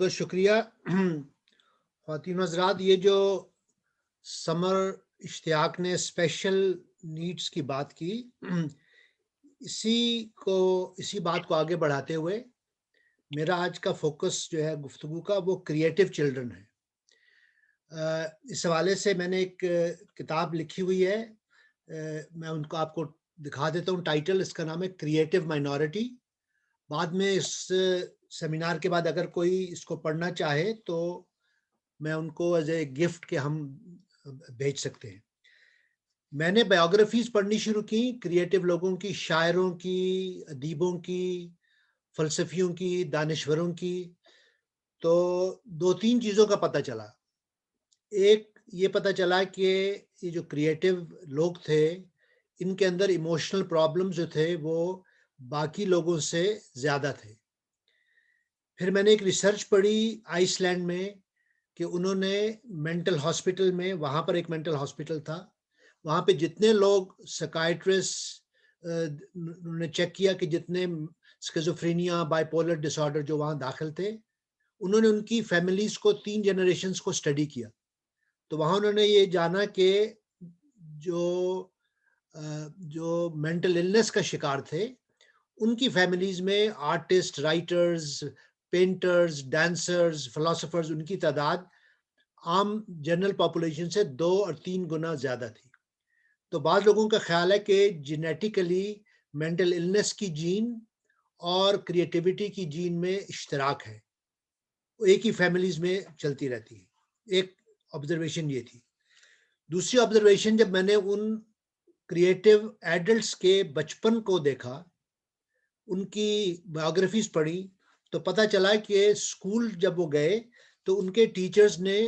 बहुत बहुत शुक्रिया। ख़वातीन हज़रात, ये जो समर इश्तियाक ने स्पेशल नीड्स की बात की, इसी बात को आगे बढ़ाते हुए मेरा आज का फोकस जो है गुफ्तगू का, वो क्रिएटिव चिल्ड्रन है। इस हवाले से मैंने एक किताब लिखी हुई है, मैं उनको आपको दिखा देता हूँ। टाइटल इसका नाम है क्रिएटिव माइनॉरिटी। बाद में इस सेमिनार के बाद अगर कोई इसको पढ़ना चाहे तो मैं उनको एज ए गिफ्ट के हम भेज सकते हैं। मैंने बायोग्राफीज पढ़नी शुरू की क्रिएटिव लोगों की, शायरों की, अदीबों की, फलसफियों की, दानिश्वरों की। तो दो तीन चीज़ों का पता चला। एक ये पता चला कि ये जो क्रिएटिव लोग थे, इनके अंदर इमोशनल प्रॉब्लम्स जो थे वो बाकी लोगों से ज़्यादा थे। फिर मैंने एक रिसर्च पढ़ी आइसलैंड में कि उन्होंने मेंटल हॉस्पिटल में, वहाँ पर एक मेंटल हॉस्पिटल था, वहाँ पे जितने लोग साइकियाट्रिस्ट, उन्होंने चेक किया कि जितने स्किज़ोफ्रेनिया, बाइपोलर डिसऑर्डर जो वहाँ दाखिल थे, उन्होंने उनकी फैमिलीज़ को 3 जनरेशंस को स्टडी किया। तो वहाँ उन्होंने ये जाना कि जो जो मेंटल इलनेस का शिकार थे, उनकी फैमिलीज़ में artist, writers, painters, dancers, philosophers, उनकी तादाद आम जनरल पॉपुलेशन से 2 और 3 गुना ज़्यादा थी। तो बाद लोगों का ख्याल है कि जेनेटिकली मेंटल इलनेस की जीन और क्रिएटिविटी की जीन में इश्तराक है, वो एक ही फैमिलीज़ में चलती रहती है। एक ऑब्जर्वेशन ये थी। दूसरी ऑब्जर्वेशन, जब मैंने उन क्रिएटिव एडल्ट्स के बचपन को देखा, उनकी बायोग्राफीज पढ़ी, तो पता चला कि स्कूल जब वो गए तो उनके टीचर्स ने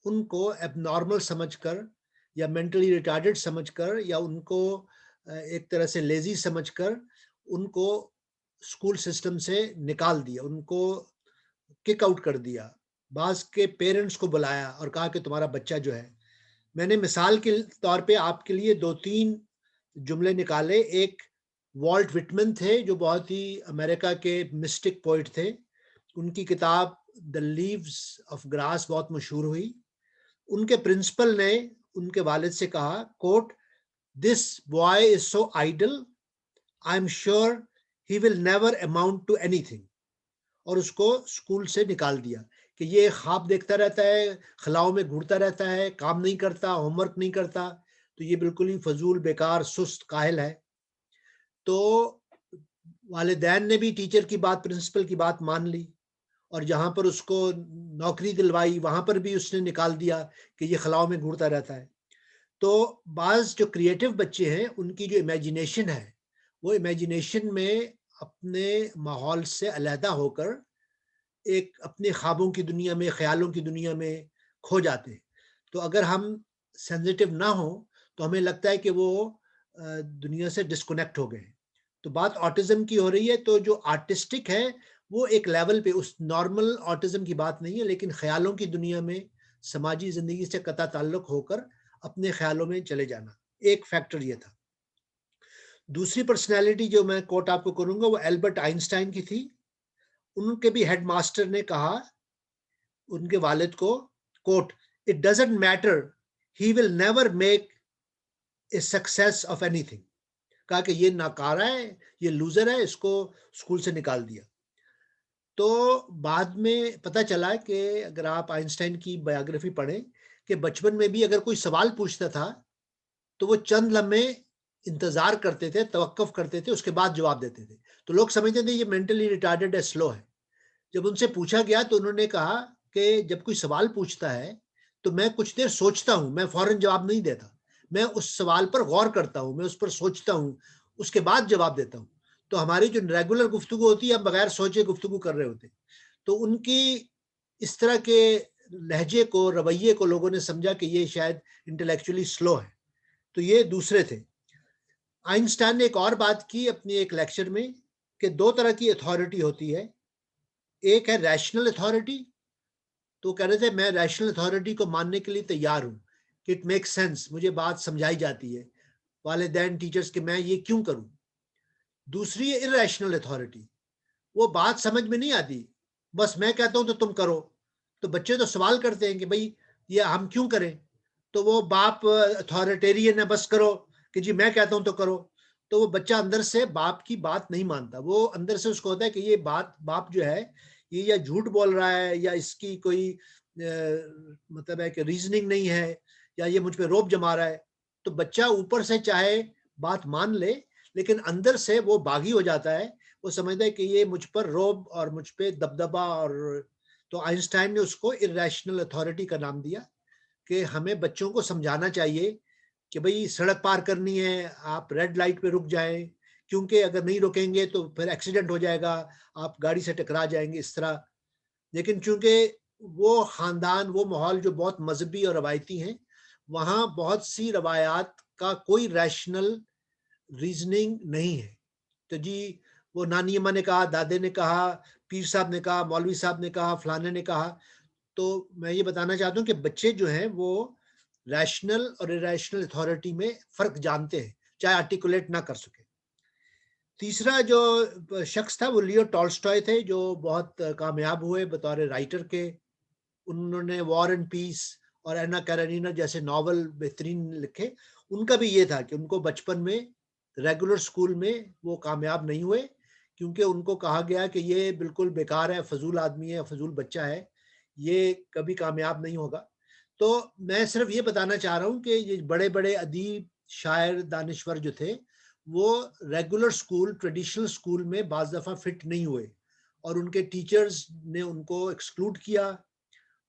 उनको एबनॉर्मल समझकर या मेंटली रिटार्डेड समझकर या उनको एक तरह से लेजी समझकर उनको स्कूल सिस्टम से निकाल दिया, उनको किक आउट कर दिया। बाज़ के पेरेंट्स को बुलाया और कहा कि तुम्हारा बच्चा जो है, मैंने मिसाल के तौर पे आपके लिए 2-3 जुमले निकाले। एक वॉल्ट विटमन थे, जो बहुत ही अमेरिका के मिस्टिक पोएट थे। उनकी किताब द लीव्स ऑफ ग्रास बहुत मशहूर हुई। उनके प्रिंसिपल ने उनके वालिद से कहा, quote, this boy is so idle, I am sure he will never amount to anything. और उसको स्कूल से निकाल दिया कि ये ख्वाब देखता रहता है, खलाओं में घूरता रहता है, काम नहीं करता, होमवर्क नहीं करता, तो ये बिल्कुल ही फजूल, बेकार, सुस्त, काहिल है। तो वालिदैन ने भी टीचर की बात, प्रिंसिपल की बात मान ली और जहाँ पर उसको नौकरी दिलवाई, वहाँ पर भी उसने निकाल दिया कि ये खलाओं में घूरता रहता है। तो बाज़ जो क्रिएटिव बच्चे हैं, उनकी जो इमेजिनेशन है, वो इमेजिनेशन में अपने माहौल से अलहदा होकर एक अपने ख्वाबों की दुनिया में, ख्यालों की दुनिया में खो जाते हैं। तो अगर हम सेंसिटिव ना हो तो हमें लगता है कि वो दुनिया से डिस्कनेक्ट हो गए। तो बात ऑटिज्म की हो रही है, तो जो आर्टिस्टिक है वो एक लेवल पे, उस नॉर्मल ऑटिज्म की बात नहीं है, लेकिन ख्यालों की दुनिया में समाजी ज़िंदगी से कता ताल्लुक होकर अपने ख्यालों में चले जाना, एक फैक्टर ये था। दूसरी पर्सनैलिटी जो मैं कोट आपको करूँगा वो एल्बर्ट आइंस्टाइन की थी। उनके भी हेडमास्टर ने कहा उनके वालिद को, quote, it doesn't matter, he will never make a success of anything. कहा कि ये नाकारा है, ये लूजर है, इसको स्कूल से निकाल दिया। तो बाद में पता चला कि अगर आप आइंस्टाइन की बायोग्राफी पढ़ें कि बचपन में भी अगर कोई सवाल पूछता था तो वो चंद लम्हे इंतजार करते थे, तवक्कुफ करते थे, उसके बाद जवाब देते थे। तो लोग समझते थे ये मेंटली रिटार्डेड है, स्लो है। जब उनसे पूछा गया तो उन्होंने कहा कि जब कोई सवाल पूछता है तो मैं कुछ देर सोचता हूँ, मैं फौरन जवाब नहीं देता, मैं उस सवाल पर गौर करता हूँ, मैं उस पर सोचता हूँ, उसके बाद जवाब देता हूँ। तो हमारी जो रेगुलर गुफ्तगू होती है, हम बगैर सोचे गुफ्तगू कर रहे होते हैं। तो उनकी इस तरह के लहजे को, रवैये को लोगों ने समझा कि ये शायद इंटेलेक्चुअली स्लो है। तो ये दूसरे थे। आइंस्टाइन ने एक और बात की अपनी एक लेक्चर में कि 2 तरह की अथॉरिटी होती है। एक है रैशनल अथॉरिटी, तो कह रहे थे मैं रैशनल अथॉरिटी को मानने के लिए तैयार हूँ कि इट मेक्स सेंस, मुझे बात समझाई जाती है, वालिदैन, टीचर्स, कि मैं ये क्यों करूँ। दूसरी है इरैशनल अथॉरिटी, वो बात समझ में नहीं आती, बस मैं कहता हूँ तो तुम करो। तो बच्चे तो सवाल करते हैं कि भाई ये हम क्यों करें? तो वो बाप अथॉरिटेरियन है, बस करो, कि जी मैं कहता हूँ तो करो। तो वो बच्चा अंदर से बाप की बात नहीं मानता। वो अंदर से उसको होता है कि ये बाप जो है, ये या झूठ बोल रहा है, या इसकी कोई मतलब है कि रीजनिंग नहीं है, या ये मुझ पे रौब जमा रहा है। तो बच्चा ऊपर से चाहे बात मान ले, लेकिन अंदर से वो बागी हो जाता है। वो समझता है कि ये मुझ पर रौब और मुझ पे दबदबा। और तो आइंस्टाइन ने उसको इर्रेशनल अथॉरिटी का नाम दिया, कि हमें बच्चों को समझाना चाहिए कि भाई सड़क पार करनी है, आप रेड लाइट पे रुक जाएं, क्योंकि अगर नहीं रुकेंगे तो फिर एक्सीडेंट हो जाएगा, आप गाड़ी से टकरा जाएंगे, इस तरह। लेकिन चूंकि वो खानदान, वो माहौल जो बहुत मजहबी और रवायती हैं, वहाँ बहुत सी रवायात का कोई रैशनल रीजनिंग नहीं है। तो जी वो नानी अम्मा ने कहा, दादे ने कहा, पीर साहब ने कहा, मौलवी साहब ने कहा, फलाने ने कहा। तो मैं ये बताना चाहता हूँ कि बच्चे जो हैं वो रैशनल और इरेशनल अथॉरिटी में फ़र्क जानते हैं, चाहे आर्टिकुलेट ना कर सके। तीसरा जो शख्स था वो लियो टॉल्स्टॉय थे, जो बहुत कामयाब हुए बतौर राइटर के। उन्होंने वॉर एंड पीस और एना कैरेनिना जैसे नॉवल बेहतरीन लिखे। उनका भी ये था कि उनको बचपन में रेगुलर स्कूल में वो कामयाब नहीं हुए, क्योंकि उनको कहा गया कि ये बिल्कुल बेकार है, फजूल आदमी है, फजूल बच्चा है, ये कभी कामयाब नहीं होगा। तो मैं सिर्फ ये बताना चाह रहा हूँ कि ये बड़े बड़े अदीब, शायर, दानश्वर जो थे, वो रेगुलर स्कूल, ट्रेडिशनल स्कूल में बाज दफ़ा फिट नहीं हुए, और उनके टीचर्स ने उनको एक्सक्लूड किया,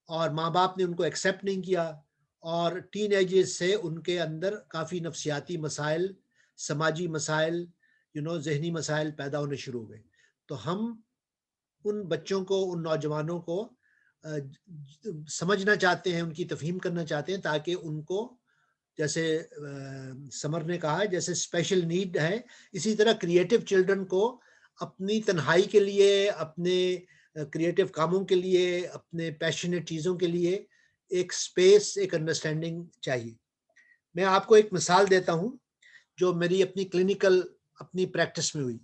और माँ बाप ने उनको एक्सेप्ट नहीं किया। और टीन एजेस से उनके अंदर काफ़ी नफ्सियाती मसाइल, समाजी मसाइल, जहनी मसाइल पैदा होने शुरू हो गए। तो हम उन बच्चों को, उन नौजवानों को समझना चाहते हैं, उनकी तफहीम करना चाहते हैं, ताकि उनको, जैसे समर ने कहा, जैसे स्पेशल नीड है, इसी तरह क्रिएटिव चिल्ड्रन को अपनी तन्हाई के लिए, अपने क्रिएटिव कामों के लिए, अपने पैशनेट चीज़ों के लिए एक स्पेस, एक अंडरस्टैंडिंग चाहिए। मैं आपको एक मिसाल देता हूँ, जो मेरी अपनी क्लिनिकल, अपनी प्रैक्टिस में हुई।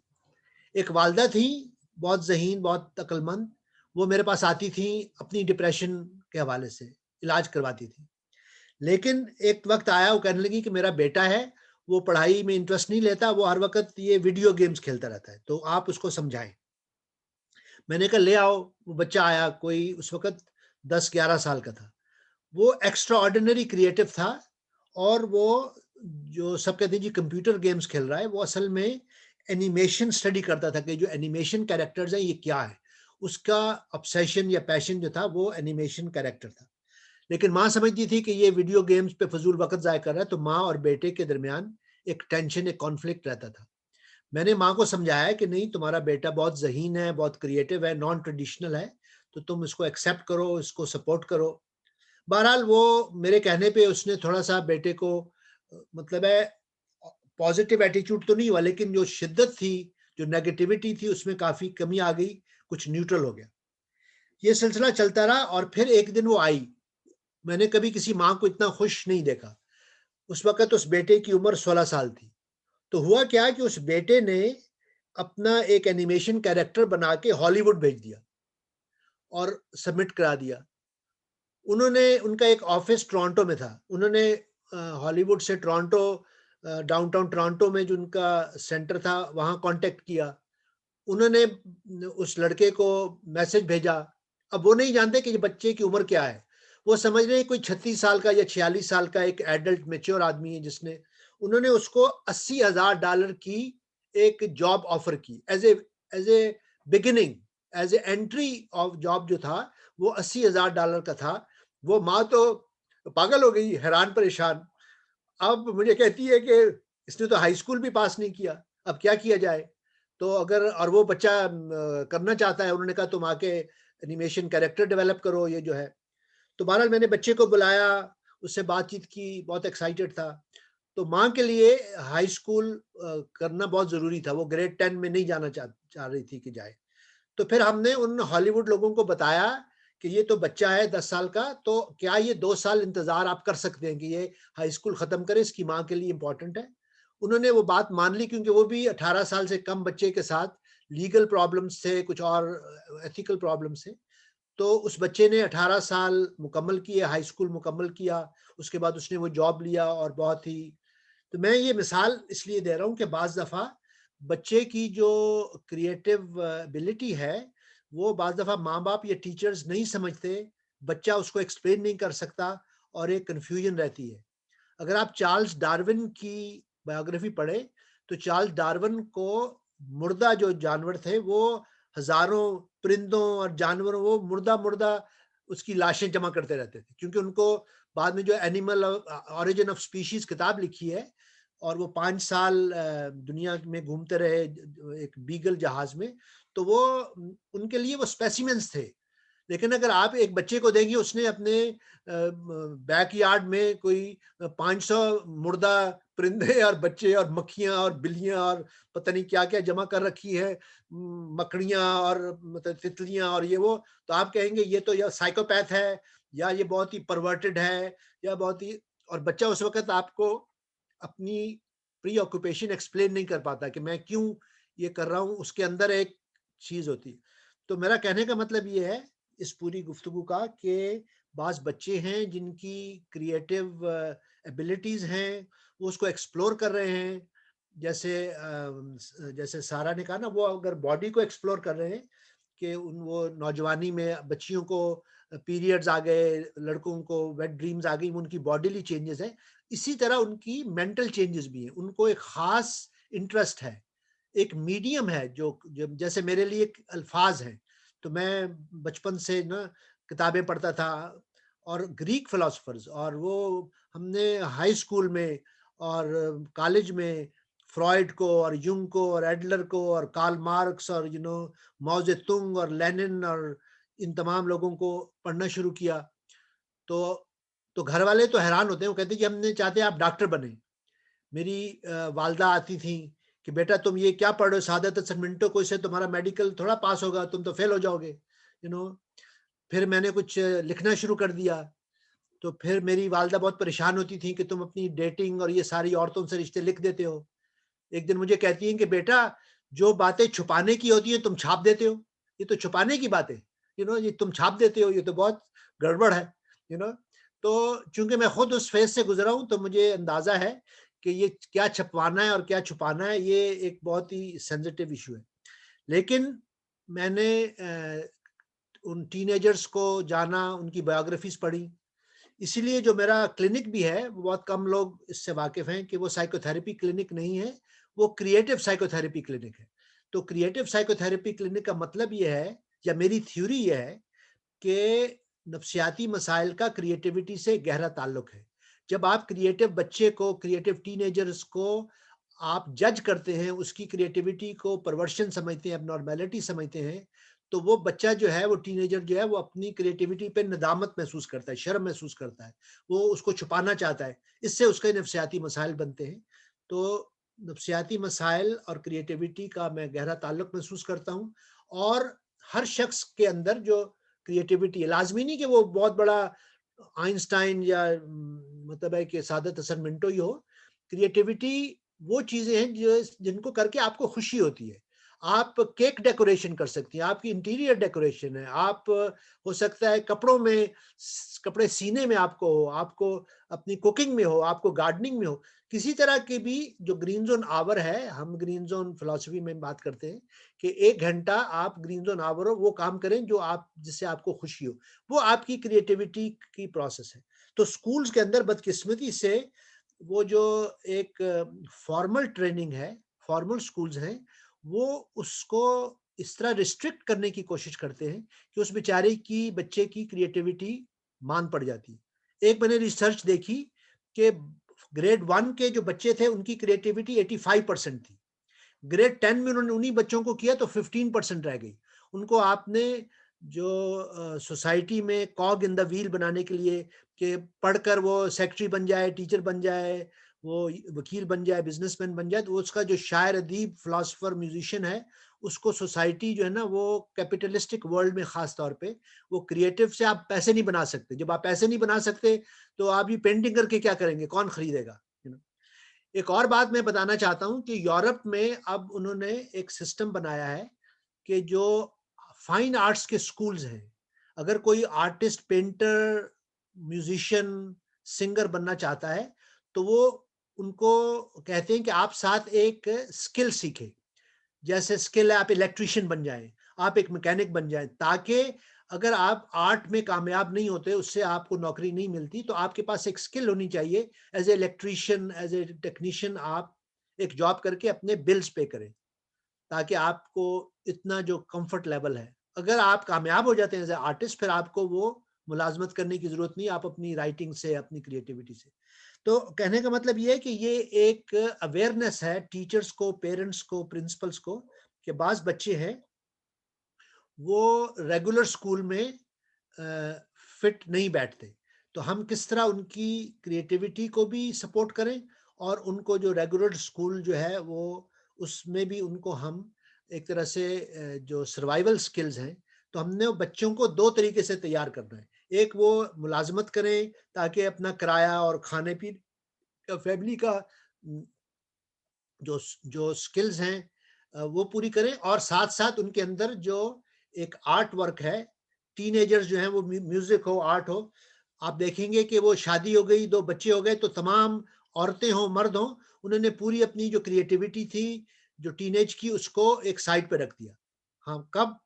एक वालदा थी, बहुत ज़हीन, बहुत अक्लमंद। वो मेरे पास आती थी अपनी डिप्रेशन के हवाले से, इलाज करवाती थी। लेकिन एक वक़्त आया, वो कहने लगी कि मेरा बेटा है, वो पढ़ाई में इंटरेस्ट नहीं लेता, वो हर वक़्त ये वीडियो गेम्स खेलता रहता है, तो आप उसको समझाएँ। मैंने कहा ले आओ। वो बच्चा आया, कोई उस वक़्त 10-11 साल का था। वो एक्स्ट्रा ऑर्डिनरी क्रिएटिव था, और वो, जो सब कहते हैं जी कंप्यूटर गेम्स खेल रहा है, वो असल में एनिमेशन स्टडी करता था, कि जो एनिमेशन कैरेक्टर्स हैं ये क्या है। उसका ऑब्सेशन या पैशन जो था वो एनिमेशन कैरेक्टर था। लेकिन माँ समझती थी कि ये वीडियो गेम्स पे फजूल वक़्त ज़ाया कर रहा है, तो माँ और बेटे के दरमियान एक टेंशन, एक कॉन्फ्लिक्ट रहता था। मैंने माँ को समझाया कि नहीं, तुम्हारा बेटा बहुत ज़हीन है, बहुत क्रिएटिव है, नॉन ट्रेडिशनल है, तो तुम इसको एक्सेप्ट करो, इसको सपोर्ट करो। बहरहाल वो मेरे कहने पे उसने थोड़ा-सा बेटे को मतलब है, पॉज़िटिव एटीट्यूड तो नहीं हुआ, लेकिन जो शिद्दत थी, जो नेगेटिविटी थी, उसमें काफ़ी कमी आ गई, कुछ न्यूट्रल हो गया। ये सिलसिला चलता रहा, और फिर एक दिन वो आई। मैंने कभी किसी माँ को इतना खुश नहीं देखा। उस वक़्त उस बेटे की उम्र 16 साल थी। तो हुआ क्या कि उस बेटे ने अपना एक एनिमेशन कैरेक्टर बना के हॉलीवुड भेज दिया, और सबमिट करा दिया। उन्होंने, उनका एक ऑफ़िस टोरंटो में था। उन्होंने हॉलीवुड से टोरंटो, डाउनटाउन टोरंटो में जो उनका सेंटर था, वहाँ कॉन्टैक्ट किया। उन्होंने उस लड़के को मैसेज भेजा। अब वो नहीं जानते कि ये बच्चे की उम्र क्या है। वो समझ रहे हैं कोई 36 साल का या 46 साल का एक एडल्ट मैच्योर आदमी है, जिसने, उन्होंने उसको $80,000 की एक जॉब ऑफर की, as a beginning, as a entry of job जो था, वो $80,000 का था। वो माँ तो पागल हो गई, हैरान परेशान। अब मुझे कहती है कि इसने तो हाई स्कूल भी पास नहीं किया, अब क्या किया जाए? तो अगर, और वो बच्चा करना चाहता है, उन्होंने कहा तुम आके एनिमेशन कैरेक्टर डेवलप करो, ये जो है। तो बहरहाल मैंने बच्चे को बुलाया, उससे बातचीत की, बहुत एक्साइटेड था। तो माँ के लिए हाई स्कूल करना बहुत ज़रूरी था, वो ग्रेड 10 में नहीं जाना चाह रही थी कि जाए। तो फिर हमने उन हॉलीवुड लोगों को बताया कि ये तो बच्चा है 10 साल का, तो क्या ये 2 साल इंतज़ार आप कर सकते हैं कि ये हाई स्कूल ख़त्म करे, इसकी माँ के लिए इम्पोर्टेंट है। उन्होंने वो बात मान ली, क्योंकि वो भी 18 साल से कम बच्चे के साथ लीगल प्रॉब्लम्स थे, कुछ और एथिकल प्रॉब्लम्स थे। तो उस बच्चे ने 18 साल मुकम्मल किए, हाई स्कूल मुकम्मल किया, उसके बाद उसने वो जॉब लिया और बहुत ही, तो मैं ये मिसाल इसलिए दे रहा हूँ कि बाज़ दफ़ा बच्चे की जो क्रिएटिव एबिलिटी है, वो बाज़ दफ़ा माँ-बाप या टीचर्स नहीं समझते, बच्चा उसको एक्सप्लेन नहीं कर सकता और एक कन्फ्यूजन रहती है। अगर आप चार्ल्स डार्विन की बायोग्राफी पढ़ें, तो चार्ल्स डार्विन को मुर्दा जो जानवर थे, वो हज़ारों परिंदों और जानवरों, वो मुर्दा-मुर्दा उसकी लाशें जमा करते रहते थे। क्योंकि उनको बाद में जो एनिमल ओरिजिन ऑफ स्पीशीज़ किताब लिखी है और वो 5 साल दुनिया में घूमते रहे एक बीगल जहाज़ में, तो वो उनके लिए वो स्पेसिमेंस थे। लेकिन अगर आप एक बच्चे को देंगे, उसने अपने बैकयार्ड में कोई 500 मुर्दा परिंदे और बच्चे और मक्खियाँ और बिल्लियाँ और पता नहीं क्या-क्या जमा कर रखी है, मकड़ियाँ और मतलब तितलियाँ और ये वो, तो आप कहेंगे ये तो या साइकोपैथ है या ये बहुत ही परवर्टेड है या बहुत ही, और बच्चा उस वक़्त आपको अपनी प्रीऑक्यूपेशन एक्सप्लेन नहीं कर पाता कि मैं क्यों ये कर रहा हूँ, उसके अंदर एक चीज़ होती है। तो मेरा कहने का मतलब ये है इस पूरी गुफ्तगू का कि बाज़ बच्चे हैं जिनकी क्रिएटिव एबिलिटीज़ हैं, वो उसको एक्सप्लोर कर रहे हैं। जैसे जैसे सारा ने कहा ना, वो अगर बॉडी को एक्सप्लोर कर रहे हैं कि वो नौजवानी में बच्चियों को पीरियड्स आ गए, लड़कों को वेट ड्रीम्स आ गई, उनकी बॉडीली चेंजेस हैं। इसी तरह उनकी मेंटल चेंजेस भी हैं, उनको एक ख़ास इंटरेस्ट है, एक मीडियम है जो जैसे मेरे लिए एक अल्फाज़ हैं। तो मैं बचपन से ना किताबें पढ़ता था और ग्रीक फिलोसोफर्स, और वो हमने हाई स्कूल में और कॉलेज में फ्रॉइड को और युंग को और एडलर को और कार्ल मार्क्स और माओ ज़ेतुंग और लेनिन और इन तमाम लोगों को पढ़ना शुरू किया। तो घर वाले तो हैरान होते हैं, वो कहते हैं कि हमने चाहते हैं आप डॉक्टर बने। मेरी वालदा आती थी कि बेटा तुम ये क्या पढ़ रहे हो, सादत मिनटों को, इससे तुम्हारा मेडिकल थोड़ा पास होगा, तुम तो फेल हो जाओगे। यू नो फिर मैंने कुछ लिखना शुरू कर दिया, तो फिर मेरी वालदा बहुत परेशान होती थी कि तुम अपनी डेटिंग और ये सारी औरतों से रिश्ते लिख देते हो। एक दिन मुझे कहती हैं कि बेटा, जो बातें छुपाने की होती हैं तुम छाप देते हो, ये तो छुपाने की बात है, ये तुम छाप देते हो, ये तो बहुत गड़बड़ है। यू नो तो चूंकि मैं खुद उस फेज से गुजरा हूं, तो मुझे अंदाजा है कि ये क्या छपवाना है और क्या छुपाना है, ये एक बहुत ही सेंसिटिव इशू है। लेकिन मैंने उन टीनेजर्स को जाना, उनकी बायोग्राफीज पढ़ी, इसीलिए जो मेरा क्लिनिक भी है, वो बहुत कम लोग इससे वाकिफ़ हैं कि वो साइकोथेरेपी क्लिनिक नहीं है, वो क्रिएटिव साइकोथेरेपी क्लिनिक है। तो क्रिएटिव साइकोथेरेपी क्लिनिक का मतलब ये है, या मेरी थ्योरी ये है कि नफ्सियाती मसाइल का क्रिएटिविटी से गहरा ताल्लुक है। जब आप क्रिएटिव बच्चे को, क्रिएटिव टीनेजर्स को आप जज करते हैं, उसकी क्रिएटिविटी को परवर्शन समझते हैं, एबनॉर्मैलिटी समझते हैं, तो वो बच्चा जो है, वो टीनेजर जो है, वो अपनी क्रिएटिविटी पे नदामत महसूस करता है, शर्म महसूस करता है, वो उसको छुपाना चाहता है, इससे उसके नफ्सियाती मसाइल बनते हैं। तो नफ्सियाती मसाइल और क्रिएटिविटी का मैं गहरा ताल्लुक महसूस करता हूँ, और हर शख्स के अंदर जो क्रिएटिविटी है, लाज़मी नहीं कि वो बहुत बड़ा आइंस्टाइन या मतलब है कि सादत हसन मिंटो ही हो। क्रिएटिविटी वो चीज़ें हैं जो जिनको करके आपको खुशी होती है। आप केक डेकोरेशन कर सकती हैं, आपकी इंटीरियर डेकोरेशन है, आप हो सकता है कपड़ों में कपड़े सीने में आपको हो, आपको अपनी कुकिंग में हो, आपको गार्डनिंग में हो। किसी तरह की भी जो ग्रीन ज़ोन आवर है, हम ग्रीन ज़ोन फिलॉसफी में बात करते हैं कि 1 घंटा आप ग्रीन ज़ोन आवर हो, वो काम करें जो आप जिससे आपको खुशी हो। वो आपकी क्रिएटिविटी की प्रोसेस है। तो स्कूल्स के अंदर बदकिस्मती से वो जो एक फॉर्मल ट्रेनिंग है, फॉर्मल स्कूल्स हैं, वो उसको इस तरह रिस्ट्रिक्ट करने की कोशिश करते हैं कि उस बेचारे की, बच्चे की क्रिएटिविटी मान पड़ जाती है। एक मैंने रिसर्च देखी कि ग्रेड 1 के जो बच्चे थे, उनकी क्रिएटिविटी 85% थी। ग्रेड 10 में उन्होंने उन्हीं बच्चों को किया तो 15% रह गई। उनको आपने जो सोसाइटी में कॉग इन द व्हील बनाने के लिए कि पढ़कर वो सेक्रेटरी बन जाए, टीचर बन जाए, वो वकील बन जाए, बिजनेसमैन बन जाए, तो उसका जो शायर, अदीब, फिलोसोफर, म्यूजिशियन है, उसको सोसाइटी जो है ना, वो कैपिटलिस्टिक वर्ल्ड में खास तौर पे, वो क्रिएटिव से आप पैसे नहीं बना सकते। जब आप पैसे नहीं बना सकते, तो आप ये पेंटिंग करके क्या करेंगे? कौन खरीदेगा? एक और बात मैं बताना चाहता हूँ कि यूरोप में अब उन्होंने एक सिस्टम बनाया है, कि जो फाइन आर्ट्स के स्कूल्स हैं, अगर कोई आर्टिस्ट, पेंटर, म्यूजिशियन, सिंगर बनना चाहता है, तो वो उनको कहते हैं कि आप साथ एक स्किल सीखें। जैसे स्किल है, आप इलेक्ट्रीशियन बन जाएं, आप एक मैकेनिक बन जाएं, ताकि अगर आप आर्ट में कामयाब नहीं होते, उससे आपको नौकरी नहीं मिलती, तो आपके पास एक स्किल होनी चाहिए। As a electrician, as a technician आप एक जॉब करके अपने बिल्स पे करें, ताकि आपको इतना जो कंफर्ट लेवल है, अगर आप कामयाब हो जाते हैं एज ए आर्टिस्ट, फिर आपको वो मुलाजमत करने की जरूरत नहीं, आप अपनी राइटिंग से, अपनी क्रिएटिविटी से। तो कहने का मतलब ये है कि ये एक अवेयरनेस है टीचर्स को, पेरेंट्स को, प्रिंसिपल्स को, कि बाज बच्चे हैं वो रेगुलर स्कूल में फिट नहीं बैठते, तो हम किस तरह उनकी क्रिएटिविटी को भी सपोर्ट करें, और उनको जो रेगुलर स्कूल जो है वो उसमें भी उनको हम एक तरह से जो सर्वाइवल स्किल्स हैं, तो हमने वो बच्चों को दो तरीके से तैयार करना है। एक वो मुलाजमत करें ताकि अपना किराया और खाने पीने का, फैमिली का जो जो स्किल्स हैं वो पूरी करें, और साथ साथ उनके अंदर जो एक आर्ट वर्क है, टीनेजर्स जो हैं वो म्यूजिक हो, आर्ट हो। आप देखेंगे कि वो शादी हो गई, दो बच्चे हो गए, तो तमाम औरतें हों, मर्द हों, उन्होंने पूरी अपनी जो क्रिएटिविटी थी जो टीनेज की, उसको एक साइड पे रख दिया। हाँ, कब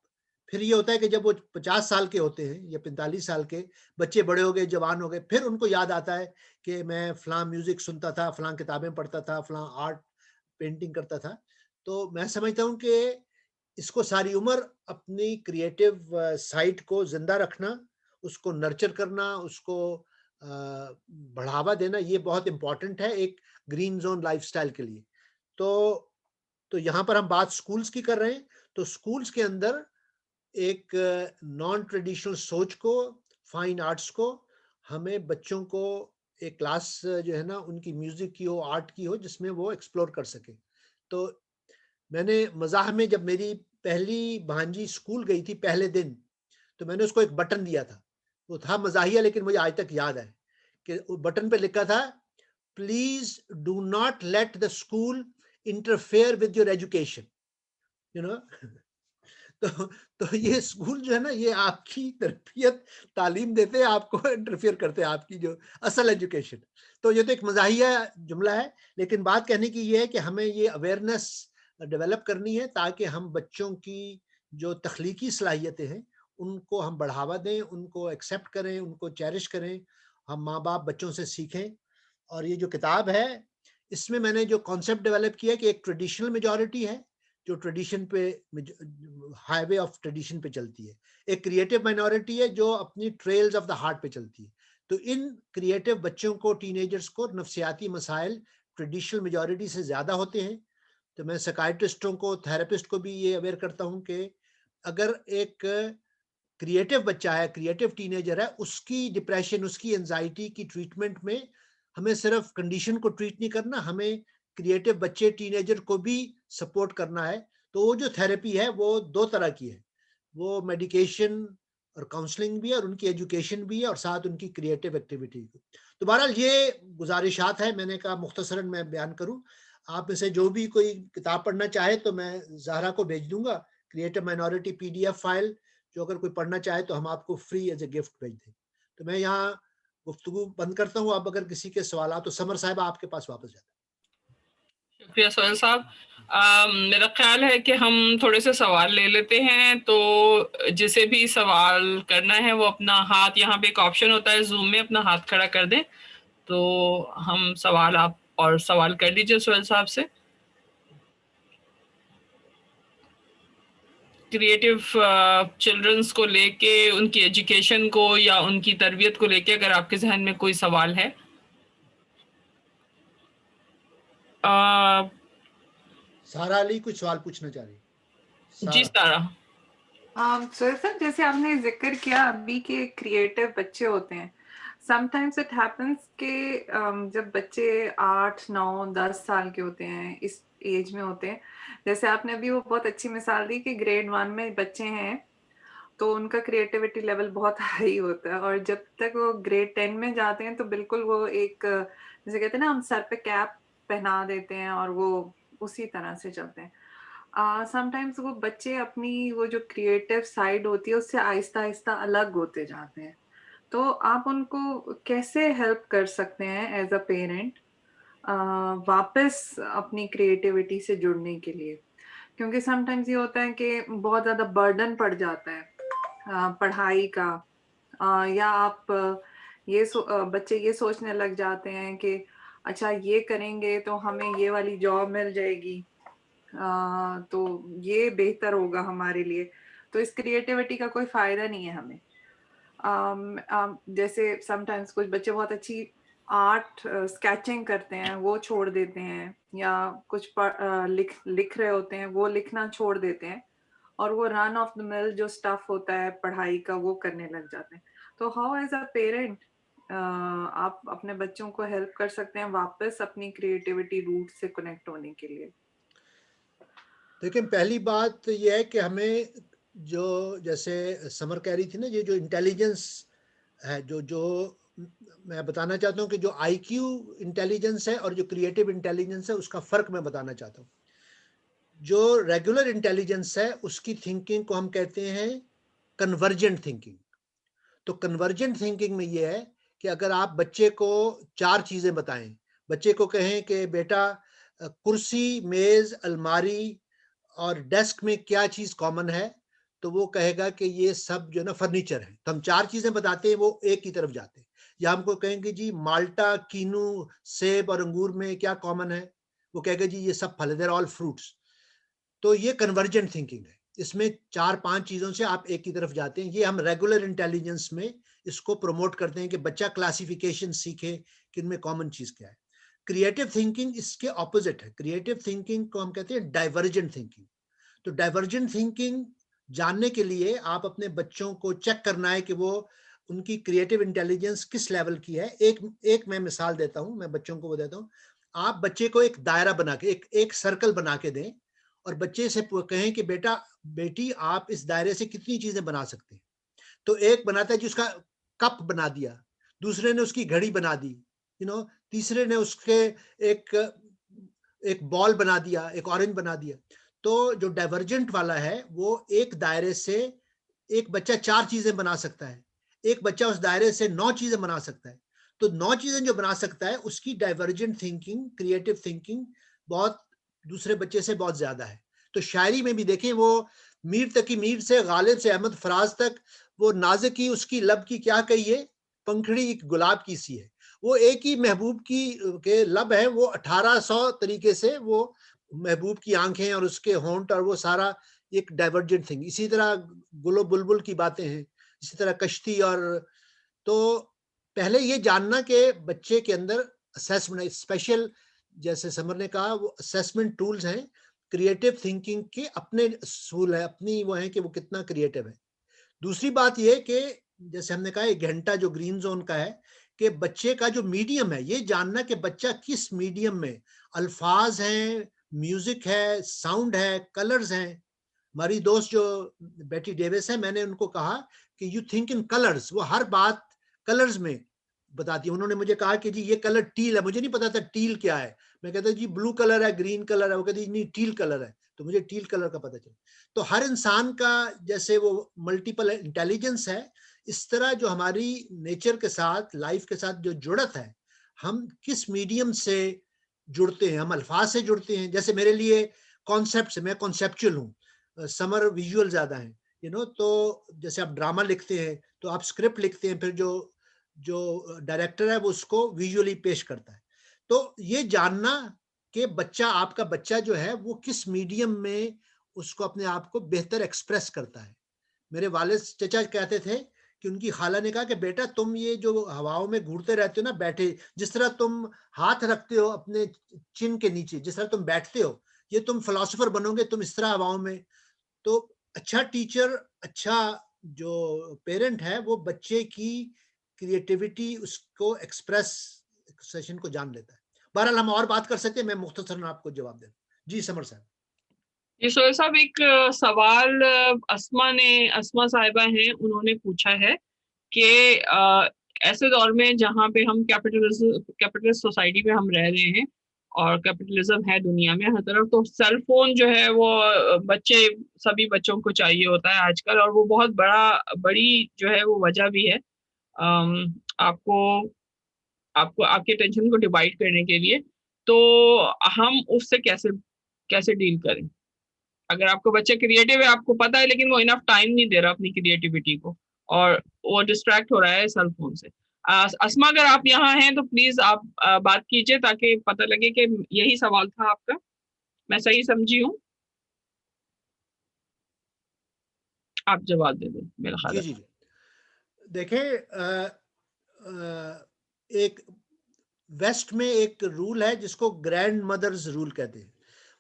फिर ये होता है कि जब वो 50 साल के होते हैं या 45 साल के, बच्चे बड़े हो गए, जवान हो गए, फिर उनको याद आता है कि मैं फलां म्यूजिक सुनता था, फलां किताबें पढ़ता था, फलां आर्ट पेंटिंग करता था। तो मैं समझता हूँ कि इसको सारी उम्र अपनी क्रिएटिव साइड को जिंदा रखना, उसको नर्चर करना, उसको बढ़ावा देना, ये बहुत इंपॉर्टेंट है एक ग्रीन जोन लाइफस्टाइल के लिए। तो यहाँ पर हम बात स्कूल्स की कर रहे हैं, तो स्कूल्स के अंदर एक नॉन ट्रेडिशनल सोच को, फाइन आर्ट्स को, हमें बच्चों को एक क्लास जो है ना उनकी म्यूजिक की हो, आर्ट की हो, जिसमें वो एक्सप्लोर कर सके। तो मैंने मजाक में, जब मेरी पहली भांजी स्कूल गई थी पहले दिन, तो मैंने उसको एक बटन दिया था, वो था मजाहिया, लेकिन मुझे आज तक याद है कि बटन पे लिखा था, please do not let the school interfere with your education, you know. तो ये स्कूल जो है ना, ये आपकी तरबियत, तालीम देते हैं, आपको इंटरफियर करते हैं आपकी जो असल एजुकेशन। तो ये तो एक मजाहिया जुमला है, लेकिन बात कहने की ये है कि हमें ये अवेयरनेस डेवलप करनी है, ताकि हम बच्चों की जो तख्लीकी सलाहियतें हैं उनको हम बढ़ावा दें, उनको एक्सेप्ट करें, उनको चेरिश करें। हम माँ बाप बच्चों से सीखें। और ये जो किताब है, इसमें मैंने जो कॉन्सेप्ट डेवलप किया कि एक ट्रेडिशनल मेजॉरिटी है जो ट्रेडिशन पे, हाईवे ऑफ ट्रेडिशन पे चलती है, एक क्रिएटिव माइनॉरिटी है जो अपनी ट्रेल्स ऑफ द हार्ट पे चलती है। तो इन क्रिएटिव बच्चों को, टीनेजर्स को नफ्सियाती मसाइल ट्रेडिशनल मेजॉरिटी से ज्यादा होते हैं। तो मैं साइकाइट्रिस्टों को, थेरेपिस्ट को भी ये अवेयर करता हूँ कि अगर एक क्रिएटिव बच्चा है, क्रिएटिव टीनेजर है, उसकी डिप्रेशन, उसकी एंजाइटी की ट्रीटमेंट में हमें सिर्फ कंडीशन को ट्रीट नहीं करना, हमें क्रिएटिव बच्चे, टीनेजर को भी सपोर्ट करना है। तो वो जो थेरेपी है वो दो तरह की है, वो मेडिकेशन और काउंसलिंग भी है, और उनकी एजुकेशन भी है, और साथ उनकी क्रिएटिव एक्टिविटी भी। तो बहरहाल ये गुजारिशात है, मैंने कहा मुख्तसरन मैं बयान करूं। आप में से जो भी कोई किताब पढ़ना चाहे तो मैं ज़हरा को भेज दूंगा, क्रिएटिव माइनॉरिटी PDF फाइल, जो अगर कोई पढ़ना चाहे तो हम आपको फ्री एज ए गिफ्ट भेज दें। तो मैं यहाँ गुफ्तगू बंद करता हूँ। अब अगर किसी के सवाल, तो समर साहब आपके पास वापस जाता है। शुक्रिया सोहेल साहब। मेरा ख्याल है कि हम थोड़े से सवाल ले लेते हैं, तो जिसे भी सवाल करना है वो अपना हाथ, यहाँ पे एक ऑप्शन होता है जूम में, अपना हाथ खड़ा कर दें, तो हम सवाल, आप और सवाल कर लीजिए सोहेल साहब से। क्रिएटिव चिल्ड्रंस को लेके, उनकी एजुकेशन को या उनकी तरबियत को लेके अगर आपके जहन में कोई सवाल है। सारा अली कुछ सवाल पूछना चाह रही है। जी सारा। सर जैसे आपने जिक्र किया अभी के क्रिएटिव बच्चे होते हैं, समटाइम्स इट हैपेंस कि जब बच्चे 8, 9, 10 साल के होते हैं, इस एज में होते हैं, जैसे आपने अभी वो बहुत अच्छी मिसाल दी कि ग्रेड 1 में बच्चे हैं तो उनका क्रिएटिविटी लेवल बहुत हाई होता है, और जब तक वो ग्रेड 10 में जाते हैं तो बिल्कुल वो एक, जैसे कहते हैं ना, हम सर पे कैप पहना देते हैं और वो उसी तरह से चलते हैं। समटाइम्स वो बच्चे अपनी वो जो क्रिएटिव साइड होती है उससे आहिस्ता आहिस्ता अलग होते जाते हैं, तो आप उनको कैसे हेल्प कर सकते हैं एज अ पेरेंट वापस अपनी क्रिएटिविटी से जुड़ने के लिए? क्योंकि समटाइम्स ये होता है कि बहुत ज़्यादा बर्डन पड़ जाता है पढ़ाई का, या आप बच्चे ये सोचने लग जाते हैं कि अच्छा ये करेंगे तो हमें ये वाली जॉब मिल जाएगी, तो ये बेहतर होगा हमारे लिए, तो इस क्रिएटिविटी का कोई फायदा नहीं है हमें। जैसे समटाइम्स कुछ बच्चे बहुत अच्छी आर्ट स्केचिंग करते हैं, वो छोड़ देते हैं, या कुछ लिख रहे होते हैं, वो लिखना छोड़ देते हैं, और वो रन ऑफ द मिल जो स्टफ होता है पढ़ाई का वो करने लग जाते हैं। तो हाउ एज अ पेरेंट आप अपने बच्चों को हेल्प कर सकते हैं वापस अपनी क्रिएटिविटी रूट से कनेक्ट होने के लिए? लेकिन पहली बात यह है कि हमें जो, जैसे समर कह रही थी ना, ये जो इंटेलिजेंस है, जो मैं बताना चाहता हूँ कि जो आईक्यू इंटेलिजेंस है और जो क्रिएटिव इंटेलिजेंस है, उसका फर्क मैं बताना चाहता हूँ। जो रेगुलर इंटेलिजेंस है उसकी थिंकिंग को हम कहते हैं कन्वर्जेंट थिंकिंग। तो कन्वर्जेंट थिंकिंग में ये है कि अगर आप बच्चे को 4 चीजें बताएं, बच्चे को कहें कि बेटा कुर्सी, मेज, अलमारी और डेस्क में क्या चीज कॉमन है, तो वो कहेगा कि ये सब जो है ना फर्नीचर है। तो हम 4 चीजें बताते हैं, वो एक की तरफ जाते हैं। या हमको कहेंगे जी माल्टा, कीनू, सेब और अंगूर में क्या कॉमन है, वो कहेगा जी ये सब फल है, देयर ऑल फ्रूट्स। तो ये कन्वर्जेंट थिंकिंग है, इसमें 4-5 चीजों से आप एक की तरफ जाते हैं। ये हम रेगुलर इंटेलिजेंस में इसको प्रमोट करते हैं कि बच्चा क्लासिफिकेशन सीखे कि इनमें कॉमन चीज क्या है। क्रिएटिव थिंकिंग इसके ऑपोजिट है। क्रिएटिव थिंकिंग को हम कहते हैं डाइवर्जेंट थिंकिंग। तो डाइवर्जेंट थिंकिंग जानने के लिए आप अपने बच्चों को चेक करना है कि वो उनकी क्रिएटिव इंटेलिजेंस किस लेवल की है। एक मैं मिसाल देता हूं, मैं बच्चों को वो देता हूं। आप बच्चे को एक दायरा बना के, एक सर्कल बना के दें और बच्चे से कहें कि बेटा, बेटी, आप इस दायरे से कितनी चीजें बना सकते हैं। तो एक बनाता है जिसका कप बना दिया, दूसरे ने उसकी घड़ी बना दी, तीसरे ने उसके एक एक बॉल बना दिया, एक ऑरेंज बना दिया। तो जो डाइवर्जेंट वाला है वो एक दायरे से एक बच्चा 4 चीजें बना सकता है, एक बच्चा उस दायरे से 9 चीजें बना सकता है। तो 9 चीजें जो बना सकता है उसकी डाइवर्जेंट थिंकिंग, क्रिएटिव थिंकिंग बहुत दूसरे बच्चे से बहुत ज्यादा है। तो शायरी में भी देखें, वो मीर तकी मीर से गालिब से अहमद फराज तक, वो नाज़िकी उसकी लब की क्या कहिए, पंखड़ी एक गुलाब की सी है। वो एक ही महबूब की के लब है, वो 1800 तरीके से वो महबूब की आंखें और उसके होंठ और वो सारा एक डाइवर्जेंट थिंग। इसी तरह गुलो बुलबुल की बातें हैं, इसी तरह कश्ती। और तो पहले ये जानना कि बच्चे के अंदर असेसमेंट स्पेशल, जैसे समर ने कहा, वो असेसमेंट टूल्स हैं। क्रिएटिव थिंकिंग के अपने सूल है, अपनी वो है कि वो कितना क्रिएटिव है। दूसरी बात ये कि जैसे हमने कहा 1 घंटा जो ग्रीन जोन का है, कि बच्चे का जो मीडियम है, ये जानना कि बच्चा किस मीडियम में, अल्फाज हैं, म्यूजिक है, साउंड है, कलर्स हैं। हमारी दोस्त जो बेटी डेविस है, मैंने उनको कहा कि यू थिंक इन कलर्स, वो हर बात कलर्स में बताती है। उन्होंने मुझे कहा कि जी ये कलर टील है, मुझे नहीं पता था टील क्या है। मैं कहता जी ब्लू कलर है, ग्रीन कलर है, वो कहती नहीं टील कलर है, तो मुझे टील कलर का पता चला। तो हर इंसान का जैसे वो मल्टीपल इंटेलिजेंस है, इस तरह जो हमारी नेचर के साथ, लाइफ के साथ जो जुड़त है, हम किस मीडियम से जुड़ते हैं, हम अल्फाज से जुड़ते हैं। जैसे मेरे लिए कॉन्सेप्ट, मैं कॉन्सेप्चुअल हूँ, समर विजुअल ज्यादा है, तो जैसे आप ड्रामा लिखते हैं तो आप स्क्रिप्ट लिखते हैं, फिर जो जो डायरेक्टर है वो उसको विजुअली पेश करता है। तो ये जानना कि बच्चा, आपका बच्चा जो है वो किस मीडियम में उसको अपने आप को बेहतर एक्सप्रेस करता है। मेरे वालिद चचा कहते थे कि उनकी खाला ने कहा कि बेटा, तुम ये जो हवाओं में घूरते रहते हो ना बैठे, जिस तरह तुम हाथ रखते हो अपने चिन के नीचे, जिस तरह तुम बैठते हो, ये तुम फिलोसोफर बनोगे तुम इस तरह हवाओं में। तो अच्छा टीचर, अच्छा जो पेरेंट है, वो बच्चे की क्रिएटिविटी, उसको एक्सप्रेस सेशन को जान लेता है। बहरहाल हम और बात कर सकते हैं, मैं मुख्तसरन आपको जवाब दे। जी समर साहब। जी सोहेल साहब, एक सवाल अस्मा साहिबा हैं, उन्होंने पूछा है कि ऐसे दौर में जहाँ पे हम कैपिटलिस्ट सोसाइटी में हम रह रहे हैं, और कैपिटलिज्म है दुनिया में हर तरफ, तो सेल फोन जो है वो सभी बच्चों को चाहिए होता है आजकल, और वो बहुत बड़ी जो है वो वजह भी है आपको आपको आपके टेंशन को डिवाइड करने के लिए। तो हम उससे कैसे कैसे डील करें? अगर आपको बच्चे क्रिएटिव है, आपको पता है, लेकिन वो इनफ टाइम नहीं दे रहा अपनी क्रिएटिविटी को, और वो डिस्ट्रैक्ट हो रहा है सेल फोन से। अस्मा, अगर आप यहाँ हैं तो प्लीज आप बात कीजिए, ताकि पता लगे कि यही सवाल था आपका, मैं सही समझी हूँ? आप जवाब दे दें, मेरा ख्याल जी है। जी जी। देखें, एक वेस्ट में एक रूल है जिसको ग्रैंड मदर्स रूल कहते हैं।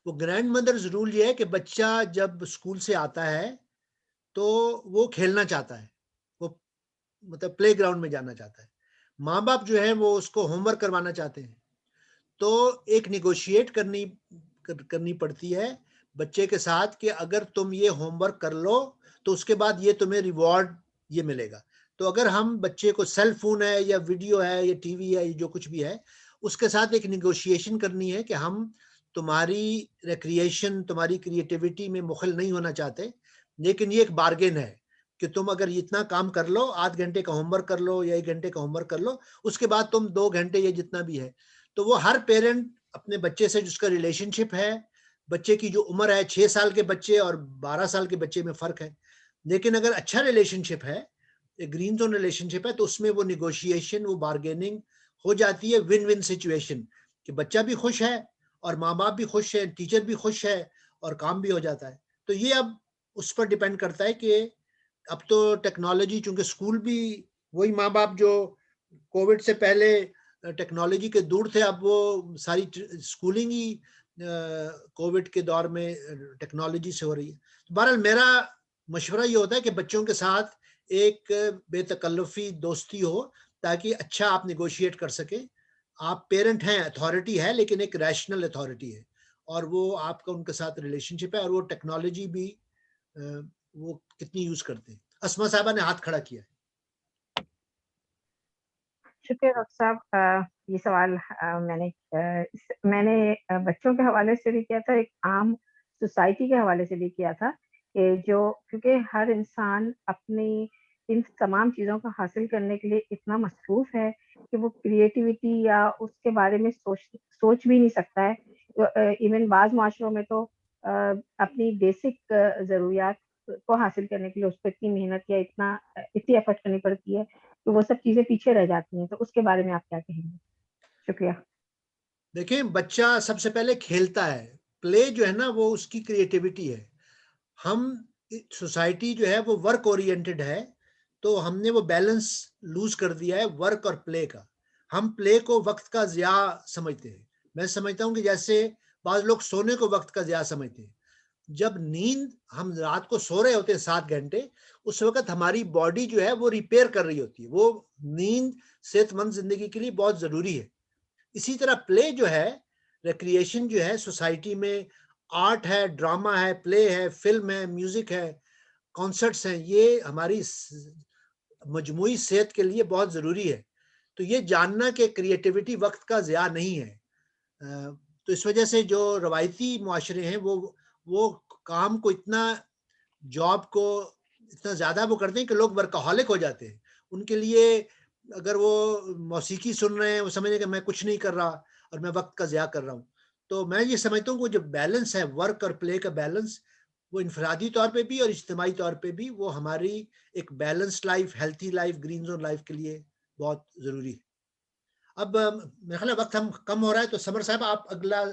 वो ग्रैंड मदर्स रूल ये है कि बच्चा जब स्कूल से आता है तो वो खेलना चाहता है, वो मतलब प्ले ग्राउंड में जाना चाहता है। माँ बाप जो है वो उसको होमवर्क करवाना चाहते हैं, तो एक निगोशिएट करनी पड़ती है बच्चे के साथ कि अगर तुम ये होमवर्क कर लो तो उसके बाद ये तुम्हें रिवॉर्ड ये मिलेगा। तो अगर हम बच्चे को सेल फोन है या वीडियो है या टीवी है, जो कुछ भी है, उसके साथ एक निगोशिएशन करनी है कि हम तुम्हारी रिक्रिएशन, तुम्हारी क्रिएटिविटी में मुखल नहीं होना चाहते, लेकिन ये एक बार्गेन है कि तुम अगर इतना काम कर लो, 8 घंटे का होमवर्क कर लो या 1 घंटे का होमवर्क कर लो, उसके बाद तुम 2 घंटे या जितना भी है। तो वो हर पेरेंट अपने बच्चे से जिसका रिलेशनशिप है, बच्चे की जो उम्र है, 6 साल के बच्चे और 12 साल के बच्चे में फ़र्क है। लेकिन अगर अच्छा रिलेशनशिप है, एक ग्रीन ज़ोन रिलेशनशिप है, तो उसमें वो नेगोशिएशन, वो बार्गेनिंग हो जाती है, विन-विन सिचुएशन, कि बच्चा भी खुश है और माँ-बाप भी खुश है, टीचर भी खुश है और काम भी हो जाता है। तो ये अब उस पर डिपेंड करता है कि अब तो टेक्नोलॉजी, चूँकि स्कूल भी वही माँ-बाप जो कोविड से पहले टेक्नोलॉजी के दूर थे, अब वो सारी स्कूलिंग ही कोविड के दौर में टेक्नोलॉजी से हो रही है। तो बहरहाल मेरा मशवरा ये होता है कि बच्चों के साथ एक बेतकल्लुफ़ी दोस्ती हो, ताकि अच्छा आप नेगोशिएट कर सकें। आप पेरेंट हैं, अथॉरिटी है, लेकिन एक रैशनल अथॉरिटी है, और वो आपका उनके साथ रिलेशनशिप है, और वो टेक्नोलॉजी भी वो कितनी यूज़ करते हैं। अस्मा साहिबा ने हाथ खड़ा किया है। शुक्रिया डॉक्टर साहब। ये सवाल मैंने बच्चों के हवाले से भी किया था, एक आम सोसाइटी के हवाले से भी किया था कि क्योंकि हर इंसान अपनी इन तमाम चीज़ों को हासिल करने के लिए इतना मसरूफ़ है कि वो क्रिएटिविटी या उसके बारे में सोच भी नहीं सकता है। तो इवन बाज़ माशरों में तो अपनी बेसिक ज़रूरियात को हासिल करने के लिए उसको इतनी मेहनत या इतनी एफर्ट करनी पड़ती है, तो वो सब चीज़ें पीछे रह जाती हैं। तो उसके बारे में आप क्या कहेंगे? शुक्रिया। देखिए, बच्चा सबसे पहले खेलता है। प्ले जो है ना, वो उसकी क्रिएटिविटी है। हम सोसाइटी जो है वो वर्क ओरिएंटेड है, तो हमने वो बैलेंस लूज़ कर दिया है वर्क और प्ले का। हम प्ले को वक़्त का ज़िया समझते हैं। मैं समझता हूँ कि जैसे बाज़ लोग सोने को वक़्त का ज़िया समझते हैं। जब नींद, हम रात को सो रहे होते हैं 7 घंटे, उस वक़्त हमारी बॉडी जो है वो रिपेयर कर रही होती है। वो नींद सेहतमंद ज़िंदगी के लिए बहुत ज़रूरी है। इसी तरह प्ले जो है, रिक्रिएशन जो है, सोसाइटी में आर्ट है, ड्रामा है, प्ले है, फ़िल्म है, म्यूज़िक है, कॉन्सर्ट्स हैं, ये हमारी मजमूई सेहत के लिए बहुत ज़रूरी है। तो ये जानना कि क्रिएटिविटी वक़्त का ज़िया नहीं है। तो इस वजह से जो रवायती मुआशरे हैं, वो काम को इतना, जॉब को इतना ज़्यादा वो करते हैं कि लोग वर्कहॉलिक हो जाते हैं। उनके लिए अगर वो मौसीकी सुन रहे हैं, वो समझ रहे हैं कि मैं कुछ नहीं कर रहा और मैं वक़्त का ज़िया कर रहा हूँ। तो मैं ये समझता हूँ कि जो बैलेंस है, वर्क और प्ले का बैलेंस, वो इन्फरादी तौर पे भी और इज्तिमाई तौर पे भी, वो हमारी एक balanced life, healthy life, green zone life के लिए बहुत ज़रूरी है। अब मेरे ख़्याल है वक़्त हम कम हो रहा है, तो समर साहब आप अगला